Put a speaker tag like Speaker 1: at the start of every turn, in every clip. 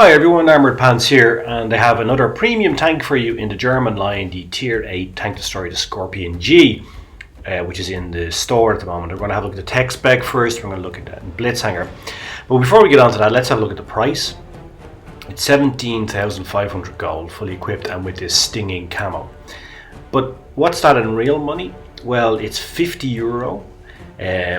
Speaker 1: Hi everyone, Armoured Pants here, and I have another premium tank for you in the German line, the Tier 8 tank destroyer, the Skorpion G, which is in the store at the moment. We're going to have a look at the tech spec first, we're going to look at the Blitz hanger. But before we get on to that, let's have a look at the price. It's 17,500 gold, fully equipped and with this stinging camo. But what's that in real money? Well, it's €50.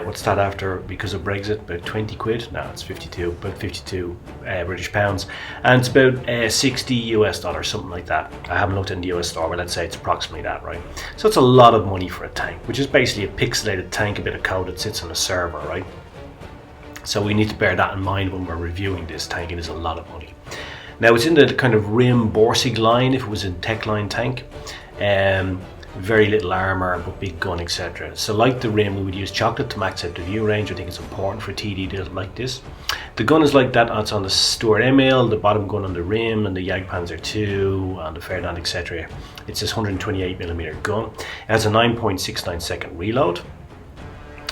Speaker 1: What's that after, because of Brexit, about 20 quid? No, it's 52, about 52 British pounds, and it's about 60 US dollars, something like that. I haven't looked in the US store, but let's say it's approximately that, right? So it's a lot of money for a tank, which is basically a pixelated tank, a bit of code that sits on a server, right? So we need to bear that in mind when we're reviewing this tank. It is a lot of money. Now it's in the kind of Rim Borsig line, if it was a tech line tank. Very little armor but big gun, etc. So like the Rim, we would use chocolate to max out the view range. I think it's important for TD to like this. The gun is like that. It's on the Stuart ML, the bottom gun on the Rim, and the Jagdpanzer 2 and the Ferdinand, etc. It's this 128mm gun. It has a 9.69 second reload,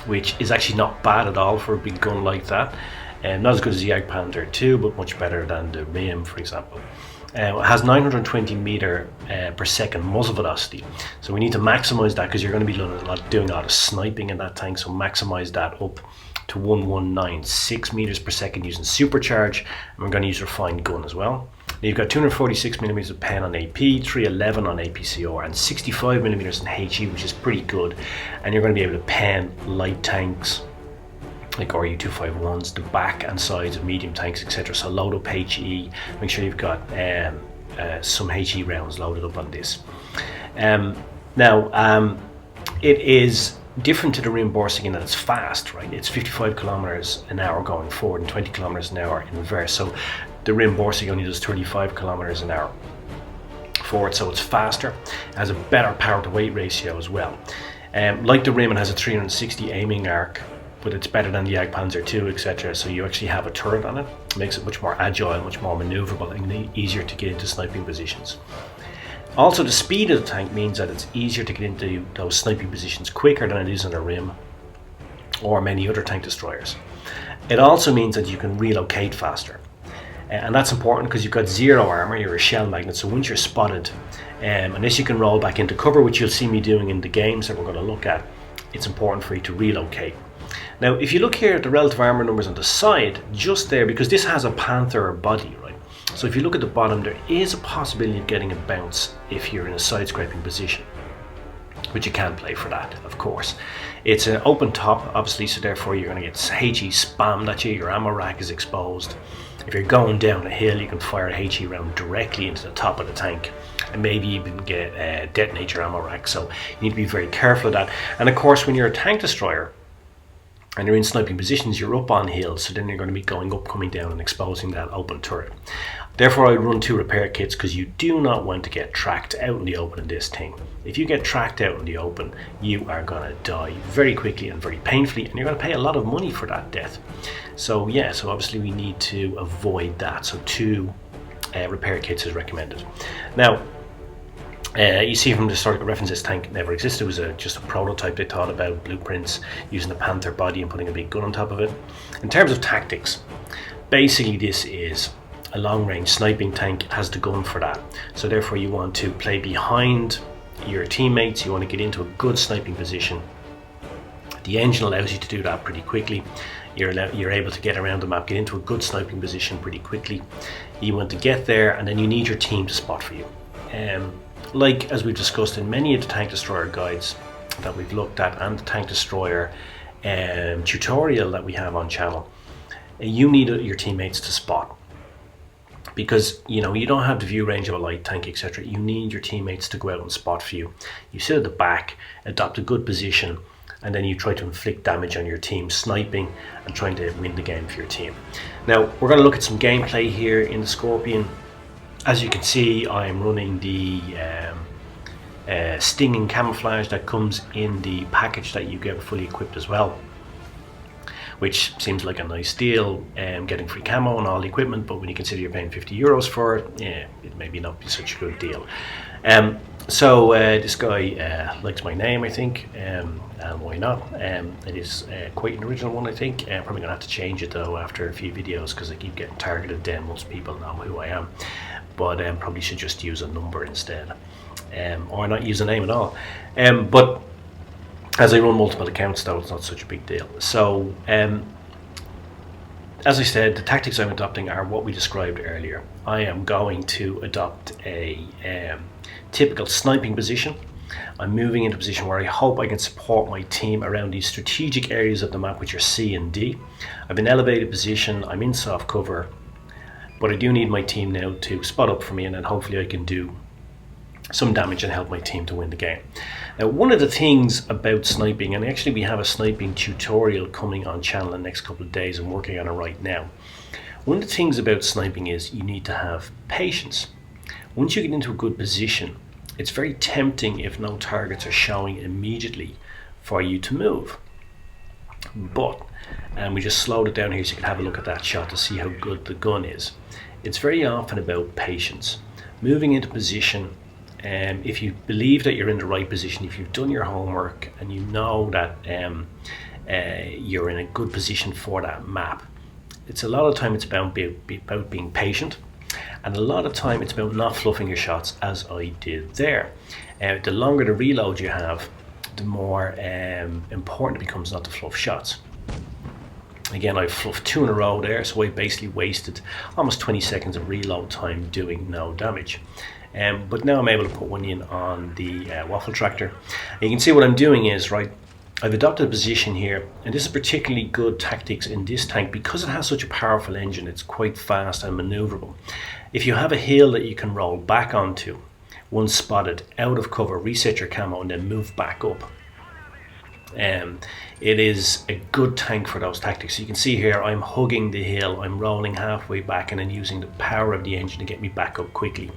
Speaker 1: which is actually not bad at all for a big gun like that. Not as good as the Jagdpanzer 2, but much better than the Rim, for example. It has 920 meter per second muzzle velocity, so we need to maximize that because you're going to be doing a lot of sniping in that tank. So maximize that up to 1196 meters per second using supercharge, and we're going to use refined gun as well. Now you've got 246mm of pen on AP, 311 on APCR, and 65mm in HE, which is pretty good. And you're going to be able to pen light tanks like RU-251s, the back and sides of medium tanks, etc. So load up HE, make sure you've got some HE rounds loaded up on this. It is different to the Rim Borsig in that it's fast, right? It's 55 kilometers an hour going forward and 20 kilometers an hour in reverse. So the Rim Borsig only does 35 kilometers an hour forward, so it's faster. It has a better power to weight ratio as well. Like the Rim, it has a 360 aiming arc, but it's better than the Jagdpanzer 2, etc. So you actually have a turret on it. It makes it much more agile, much more maneuverable, and easier to get into sniping positions. Also, the speed of the tank means that it's easier to get into those sniping positions quicker than it is on a Rim or many other tank destroyers. It also means that you can relocate faster. And that's important because you've got zero armor, you're a shell magnet, so once you're spotted, unless you can roll back into cover, which you'll see me doing in the games that we're going to look at, it's important for you to relocate. Now, if you look here at the relative armor numbers on the side, just there, because this has a Panther body, right? So if you look at the bottom, there is a possibility of getting a bounce if you're in a side scraping position, but you can't play for that, of course. It's an open top, obviously, so therefore you're going to get HE spammed at you, your ammo rack is exposed. If you're going down a hill, you can fire a HE round directly into the top of the tank and maybe even detonate your ammo rack, so you need to be very careful of that. And of course, when you're a tank destroyer, and you're in sniping positions, you're up on hills, so then you're going to be going up, coming down and exposing that open turret. Therefore, I run 2 repair kits because you do not want to get tracked out in the open in this thing. If you get tracked out in the open, you are going to die very quickly and very painfully, and you're going to pay a lot of money for that death. So yeah, so obviously we need to avoid that. So 2 repair kits is recommended. Now, you see from the historical reference, this tank never existed. It was just a prototype they thought about, blueprints, using the Panther body and putting a big gun on top of it. In terms of tactics, basically this is a long-range sniping tank. It has the gun for that. So therefore you want to play behind your teammates, you want to get into a good sniping position. The engine allows you to do that pretty quickly. You're able to get around the map, get into a good sniping position pretty quickly. You want to get there, and then you need your team to spot for you. Like as we've discussed in many of the tank destroyer guides that we've looked at and the tank destroyer tutorial that we have on channel, you need your teammates to spot, because you don't have the view range of a light tank, etc. You need your teammates to go out and spot for you. You sit at the back, adopt a good position, and then you try to inflict damage on your team, sniping and trying to win the game for your team. Now we're going to look at some gameplay here in the Skorpion. As you can see, I'm running the stinging camouflage that comes in the package that you get fully equipped as well, which seems like a nice deal, getting free camo and all the equipment, but when you consider you're paying €50 for it, yeah, it maybe not be such a good deal. So this guy likes my name, I think, and why not? It is quite an original one, I think. Probably gonna have to change it though after a few videos because I keep getting targeted. Then most people know who I am, but probably should just use a number instead, or not use a name at all. But as I run multiple accounts, though, it's not such a big deal. So as I said, the tactics I'm adopting are what we described earlier. I am going to adopt a typical sniping position. I'm moving into a position where I hope I can support my team around these strategic areas of the map, which are C and D. I've an elevated position, I'm in soft cover, but I do need my team now to spot up for me, and then hopefully I can do some damage and help my team to win the game. Now, one of the things about sniping, and actually we have a sniping tutorial coming on channel in the next couple of days, I'm working on it right now. One of the things about sniping is you need to have patience. Once you get into a good position, it's very tempting if no targets are showing immediately for you to move. But, and we just slowed it down here so you can have a look at that shot to see how good the gun is. It's very often about patience. Moving into position, if you believe that you're in the right position, if you've done your homework and you know that you're in a good position for that map, it's a lot of time it's about being patient, and a lot of time it's about not fluffing your shots, as I did there. The longer the reload you have, the more important it becomes not to fluff shots. Again, I fluffed 2 in a row there, so I basically wasted almost 20 seconds of reload time doing no damage. But now I'm able to put one in on the waffle tractor. And you can see what I'm doing is, right, I've adopted a position here, and this is particularly good tactics in this tank because it has such a powerful engine. It's quite fast and maneuverable. If you have a hill that you can roll back onto, once spotted, out of cover, reset your camo, and then move back up, it is a good tank for those tactics. So you can see here I'm hugging the hill, I'm rolling halfway back and then using the power of the engine to get me back up quickly,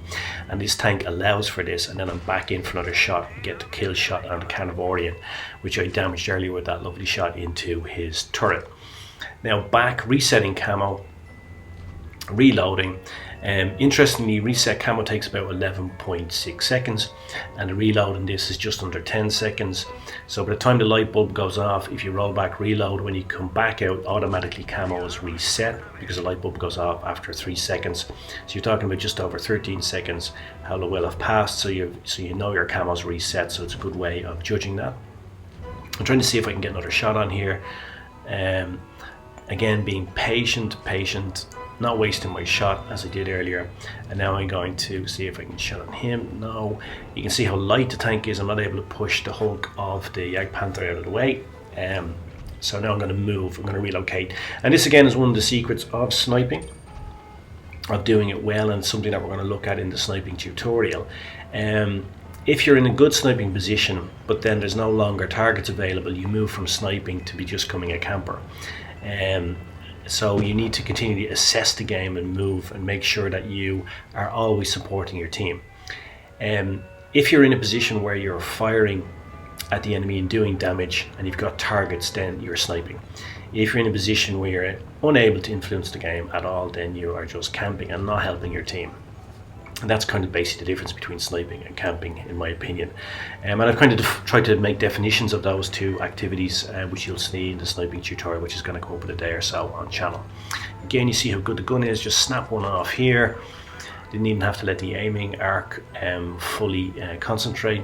Speaker 1: and this tank allows for this, and then I'm back in for another shot, get the kill shot on the Carnivorian, which I damaged earlier with that lovely shot into his turret. Now back, resetting camo, reloading. Interestingly, reset camo takes about 11.6 seconds, and the reload in this is just under 10 seconds. So by the time the light bulb goes off, if you roll back reload, when you come back out, automatically camo is reset because the light bulb goes off after 3 seconds. So you're talking about just over 13 seconds how the will have passed, so you know your camo's reset. So it's a good way of judging that. I'm trying to see if I can get another shot on here. Again, being patient, not wasting my shot as I did earlier. And now I'm going to see if I can shot on him. No, you can see how light the tank is. I'm not able to push the hulk of the Jagdpanther out of the way. So now I'm going to move, I'm going to relocate. And this again is one of the secrets of sniping, of doing it well, and something that we're going to look at in the sniping tutorial. If you're in a good sniping position, but then there's no longer targets available, you move from sniping to be just becoming a camper. So you need to continually assess the game and move and make sure that you are always supporting your team. If you're in a position where you're firing at the enemy and doing damage and you've got targets, then you're sniping. If you're in a position where you're unable to influence the game at all, then you are just camping and not helping your team. And that's kind of basically the difference between sniping and camping, in my opinion. And I've kind of tried to make definitions of those two activities, which you'll see in the sniping tutorial, which is going to come up in a day or so on channel. Again, you see how good the gun is. Just snap one off here. Didn't even have to let the aiming arc fully concentrate.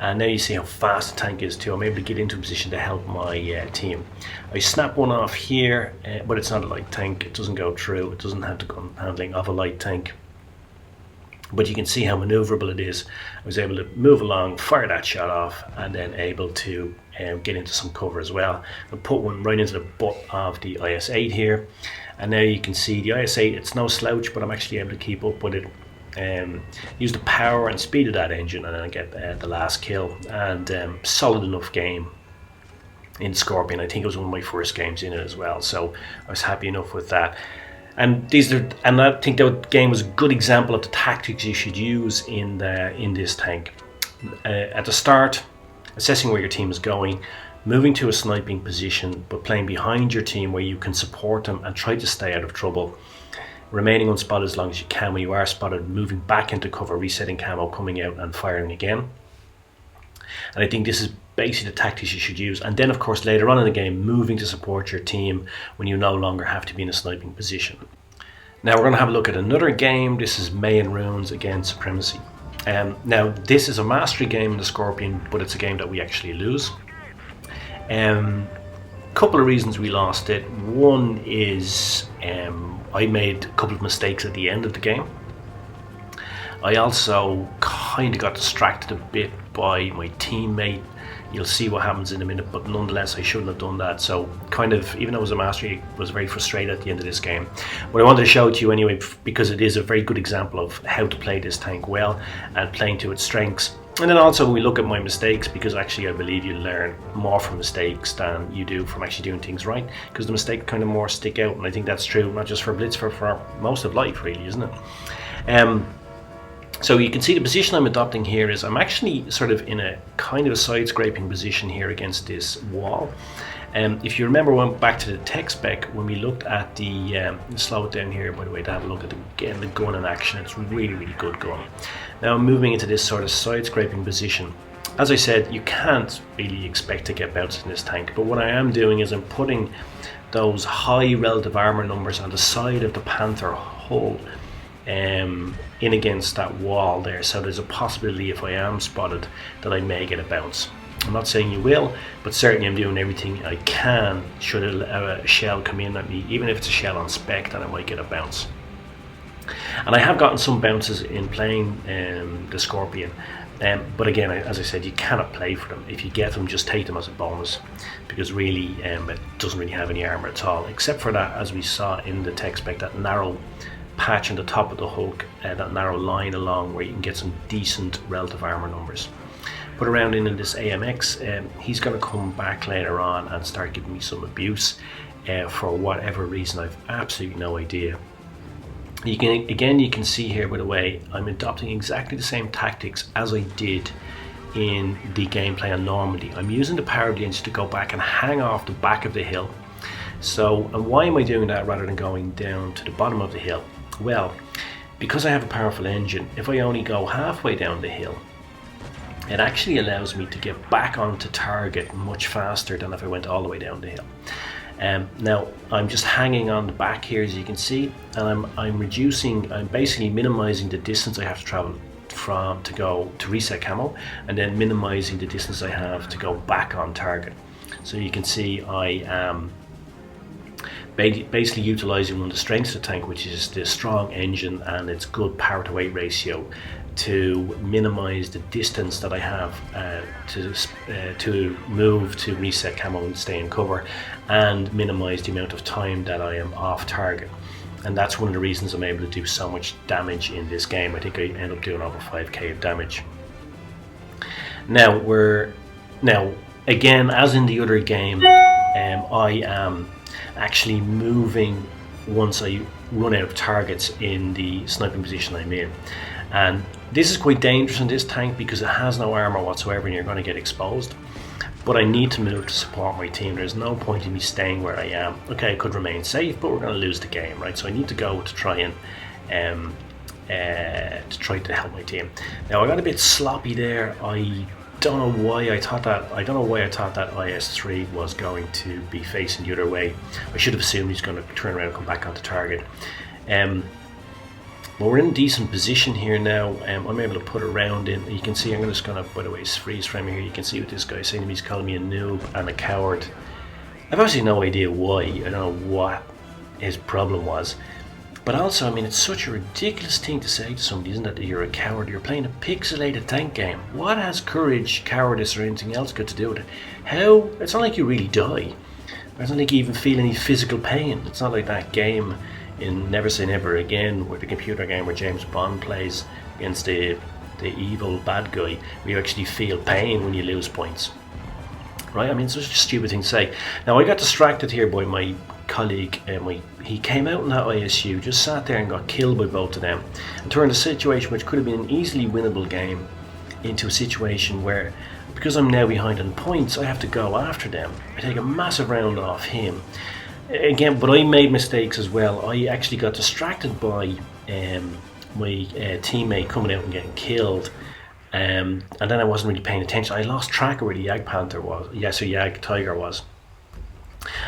Speaker 1: And now you see how fast the tank is too. I'm able to get into a position to help my team. I snap one off here, but it's not a light tank. It doesn't go through. It doesn't have the gun handling of a light tank. But you can see how maneuverable it is. I was able to move along, fire that shot off, and then able to get into some cover as well. And put one right into the butt of the IS-8 here. And now you can see the IS-8, it's no slouch, but I'm actually able to keep up with it. Use the power and speed of that engine, and then I get the last kill. And solid enough game in Skorpion. I think it was one of my first games in it as well, so I was happy enough with that. And I think that game was a good example of the tactics you should use in this tank. At the start, assessing where your team is going, moving to a sniping position, but playing behind your team where you can support them and try to stay out of trouble. remaining unspotted as long as you can. When you are spotted, moving back into cover, resetting camo, coming out and firing again. And I think this is basically the tactics you should use. And then of course later on in the game, moving to support your team when you no longer have to be in a sniping position. Now we're going to have a look at another game. This is Mayan Runes against Supremacy. Now this is a mastery game in the Skorpion, but it's a game that we actually lose. Couple of reasons we lost it. One is I made a couple of mistakes at the end of the game. I also kind of got distracted a bit by my teammate. You'll see what happens in a minute, but nonetheless I shouldn't have done that. So kind of, even though it was a mastery, I was very frustrated at the end of this game. But I wanted to show it to you anyway, because it is a very good example of how to play this tank well and playing to its strengths. And then also we look at my mistakes, because actually I believe you learn more from mistakes than you do from actually doing things right, because the mistakes kind of more stick out. And I think that's true, not just for Blitz, for most of life really, isn't it? So you can see the position I'm adopting here is I'm actually sort of in a kind of a side scraping position here against this wall. If you remember, went back to the tech spec when we looked at the slow it down here by the way to have a look at the gun in action. It's really good gun. Now I'm moving into this sort of side scraping position. As I said, you can't really expect to get bounces in this tank, but what I am doing is I'm putting those high relative armor numbers on the side of the Panther hull in against that wall there, so there's a possibility if I am spotted that I may get a bounce. I'm not saying you will, but certainly I'm doing everything I can should a shell come in at me, even if it's a shell on spec, that I might get a bounce. And I have gotten some bounces in playing the Skorpion, but again, as I said, you cannot play for them. If you get them, just take them as a bonus, because really it doesn't really have any armor at all, except for that, as we saw in the tech spec, that narrow patch on the top of the hook, that narrow line along where you can get some decent relative armor numbers. Put around in this AMX, he's going to come back later on and start giving me some abuse for whatever reason. I've absolutely no idea. You can see here, by the way, I'm adopting exactly the same tactics as I did in the gameplay on Normandy. I'm using the power of the engine to go back and hang off the back of the hill. So, and why am I doing that rather than going down to the bottom of the hill? Well, because I have a powerful engine, if I only go halfway down the hill, it actually allows me to get back onto target much faster than if I went all the way down the hill. Now I'm just hanging on the back here, as you can see, and I'm basically minimizing the distance I have to travel to reset camo, and then minimizing the distance I have to go back on target. So you can see I am basically utilizing one of the strengths of the tank, which is the strong engine and its good power to weight ratio, to minimize the distance that I have to move to reset camo and stay in cover, and minimize the amount of time that I am off target. And that's one of the reasons I'm able to do so much damage in this game. I think I end up doing over 5k of damage. Now again, as in the other game, I am actually moving once I run out of targets in the sniping position I'm in. And this is quite dangerous in this tank because it has no armor whatsoever and you're going to get exposed. But I need to move to support my team. There's no point in me staying where I am. Okay, I could remain safe, but we're going to lose the game, right? So I need to go to try and to help my team. Now I got a bit sloppy there. I don't know why I thought that IS-3 was going to be facing the other way. I should have assumed he's going to turn around and come back onto target. But we're in a decent position here now. I'm able to put a round in. You can see I'm just going to, by the way, freeze frame here. You can see what this guy's saying to me. He's calling me a noob and a coward. I've actually no idea why. I don't know what his problem was. But also, I mean, it's such a ridiculous thing to say to somebody, isn't it, that you're a coward? You're playing a pixelated tank game. What has courage, cowardice, or anything else got to do with it? How? It's not like you really die. It's not like you even feel any physical pain. It's not like that game in Never Say Never Again, where the computer game where James Bond plays against the evil bad guy, where you actually feel pain when you lose points. Right? I mean, it's such a stupid thing to say. Now, I got distracted here by my colleague, he came out in that ISU, just sat there and got killed by both of them, and turned a situation which could have been an easily winnable game into a situation where, because I'm now behind on points, I have to go after them. I take a massive round off him. again, but I made mistakes as well. I actually got distracted by my teammate coming out and getting killed. And then I wasn't really paying attention. I lost track of where the Yag Panther was. Yeah, so Yag Tiger was.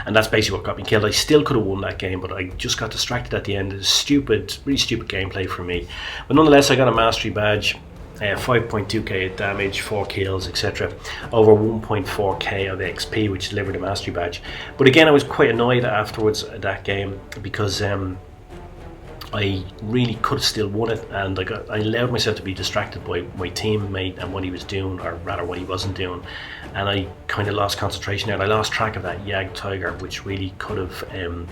Speaker 1: And that's basically what got me killed. I still could have won that game, but I just got distracted at the end. It was stupid, really stupid gameplay for me. But nonetheless, I got a mastery badge, 5.2k damage, 4 kills, etc. Over 1.4k of XP, which delivered a mastery badge. But again, I was quite annoyed afterwards at that game because I really could have still won it, and I allowed myself to be distracted by my teammate and what he was doing, or rather what he wasn't doing, and I kind of lost concentration there, and I lost track of that Yag Tiger, which really could have,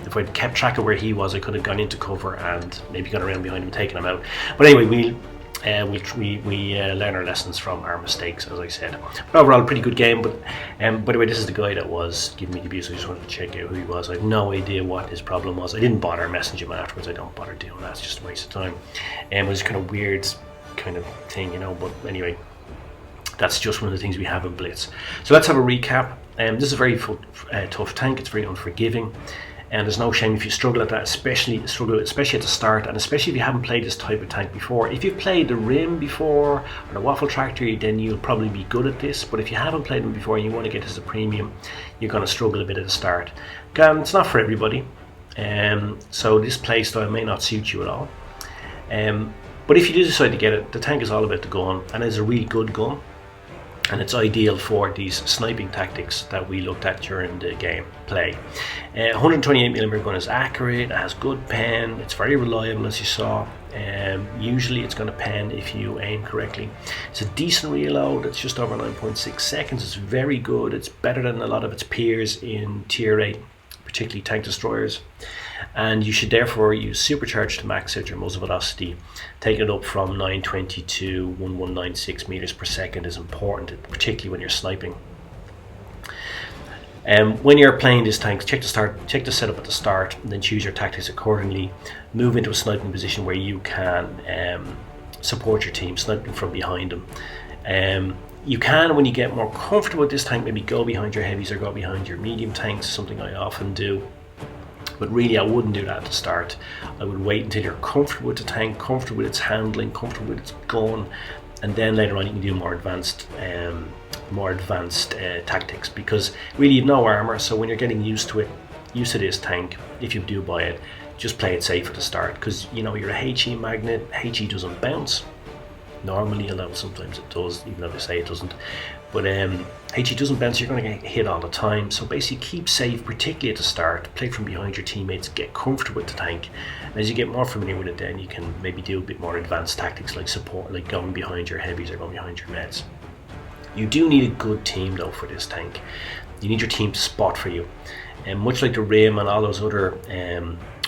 Speaker 1: if I'd kept track of where he was, I could have gone into cover and maybe gone around behind him and taken him out. But anyway, we learn our lessons from our mistakes, as I said. But overall, a pretty good game. But by the way, this is the guy that was giving me the abuse. I just wanted to check out who he was. I have no idea what his problem was. I didn't bother messaging him afterwards. I don't bother doing that. It's just a waste of time. It was kind of weird kind of thing, you know. But anyway, that's just one of the things we have in Blitz. So let's have a recap. This is a very tough tank. It's very unforgiving. And there's no shame if you struggle at that, especially at the start, and especially if you haven't played this type of tank before. If you've played the Rim before, or the Waffle Tractor, then you'll probably be good at this. But if you haven't played them before and you want to get this as a premium, you're going to struggle a bit at the start. It's not for everybody, so this play style may not suit you at all. But if you do decide to get it, the tank is all about the gun, and it's a really good gun. And it's ideal for these sniping tactics that we looked at during the game play. 128mm gun is accurate, it has good pen, it's very reliable, as you saw. Usually it's going to pen if you aim correctly. It's a decent reload, it's just over 9.6 seconds. It's very good, it's better than a lot of its peers in tier 8, particularly tank destroyers. And you should therefore use supercharge to max out your muzzle velocity. Taking it up from 920 to 1196 meters per second is important, particularly when you're sniping. When you're playing this tank, check the setup at the start, and then choose your tactics accordingly. Move into a sniping position where you can support your team, sniping from behind them. You can, when you get more comfortable with this tank, maybe go behind your heavies or go behind your medium tanks, something I often do. But really, I wouldn't do that at the start. I would wait until you're comfortable with the tank, comfortable with its handling, comfortable with its gun, and then later on you can do more advanced tactics, because really you've no armor. So when you're getting used to this tank, if you do buy it, just play it safe at the start, because you know you're a HE magnet. HE doesn't bounce normally, although sometimes it does, even though they say it doesn't. But HE doesn't bounce, you're going to get hit all the time. So basically keep safe, particularly at the start. Play from behind your teammates, get comfortable with the tank. And as you get more familiar with it, then you can maybe do a bit more advanced tactics like support, like going behind your heavies or going behind your meds. You do need a good team though for this tank. You need your team to spot for you. And much like the Rim and all those other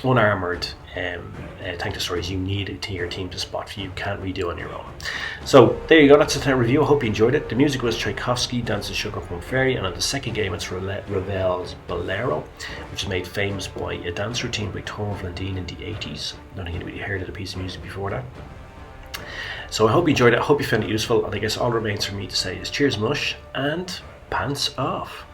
Speaker 1: unarmored tank destroyers, you need your team to spot for you. You can't redo on your own. So there you go, that's the tank review. I hope you enjoyed it. The music was Tchaikovsky, Dancing Sugar Plum Fairy, and on the second game it's Ravel's Bolero, which is made famous by a dance routine by Tom Vlandine in the 80s. I don't think anybody heard of the piece of music before that. So I hope you enjoyed it, I hope you found it useful, and I guess all remains for me to say is cheers Mush, and pants off.